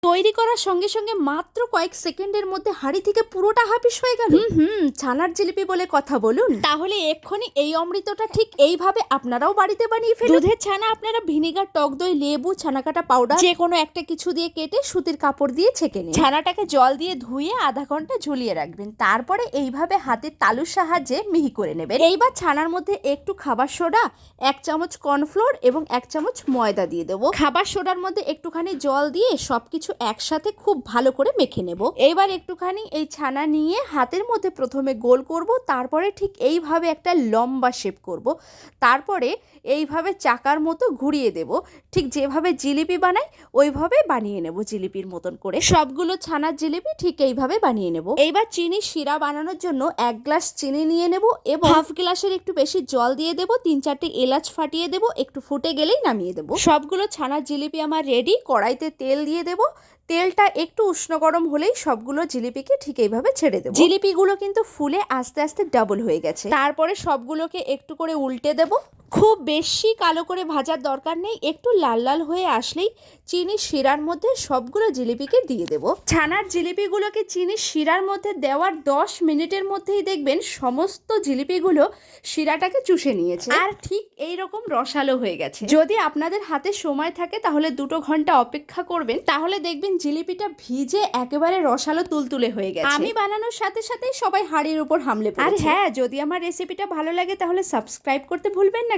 তৈরি করার সঙ্গে সঙ্গে মাত্র কয়েক সেকেন্ডের মধ্যে হাঁড়ি থেকে পুরোটা হাপিস হয়ে গেল। ছানার জিলিপি বলে কথা বলুন। তাহলে এক্ষুনি এই অমৃতটা ঠিক এইভাবে আপনারাও বাড়িতে বানিয়ে ফেলুন। দুধের ছানা আপনারা ভিনেগার, টক দই, লেবু, ছানা কাটা পাউডার যে কোনো একটা কিছু দিয়ে কেটে সুতির কাপড় দিয়ে ছেঁকে নিন। ছানাটাকে জল দিয়ে ধুয়ে আধা ঘন্টা ঝুলিয়ে রাখবেন। তারপরে এইভাবে হাতের তালুর সাহায্যে মিহি করে নেবেন। এইবার ছানার মধ্যে একটু খাবার সোডা, 1 চামচ কর্নফ্লোর এবং 1 চামচ ময়দা দিয়ে দেবো। খাবার সোডার মধ্যে একটুখানি জল দিয়ে সবকিছু একসাথে খুব ভালো করে মেখে নেব। এবার একটুখানি এই ছানা নিয়ে হাতের মধ্যে প্রথমে গোল করব, তারপরে ঠিক এইভাবে একটা লম্বা শেপ করব, তারপরে এইভাবে চাকার মতো ঘুরিয়ে দেব। ঠিক যেভাবে জিলিপি বানাই ওইভাবে বানিয়ে নেব জিলিপির মতন করে। সবগুলো ছানার জিলিপি ঠিক এইভাবে বানিয়ে নেব। এইবার চিনি শিরা বানানোর জন্য 1 গ্লাস চিনি নিয়ে নেব এবং হাফ গ্লাসের একটু বেশি জল দিয়ে দেব। 3-4টে এলাচ ফাটিয়ে দেব, একটু ফুটে গেলেই নামিয়ে দেব। সবগুলো ছানার জিলিপি আমার রেডি। কড়াইতে তেল দিয়ে দেব। তেলটা একটু উষ্ণ গরম হলেই সবগুলো জিলিপিকে ঠিক এইভাবে ছেড়ে দেব। জিলিপিগুলো কিন্তু ফুলে আস্তে আস্তে ডাবল হয়ে গেছে। তারপরে সবগুলোকে একটু করে উল্টে দেব। খুব বেশি কালো করে ভাজার দরকার নেই, একটু লাল লাল হয়ে আসলেই চিনি শিরার মধ্যে সবগুলো জিলিপিকে দিয়ে দেব। ছানার জিলিপিগুলোকে চিনি শিরার মধ্যে দেওয়ার 10 মিনিটের মধ্যেই দেখবেন সমস্ত জিলিপিগুলো শিরাটাকে চুষে নিয়েছে আর ঠিক এইরকম রসালো হয়ে গেছে। যদি আপনাদের হাতে সময় থাকে তাহলে 2 ঘন্টা অপেক্ষা করবেন, তাহলে দেখবেন জিলিপিটা ভিজে একেবারে রসালো তুলতুলে হয়ে গেছে। আমি বানানোর সাথে সাথেই সবাই হাঁড়ির উপর হামলে পড়েছে। আর হ্যাঁ, যদি আমার রেসিপিটা ভালো লাগে তাহলে সাবস্ক্রাইব করতে ভুলবেন না।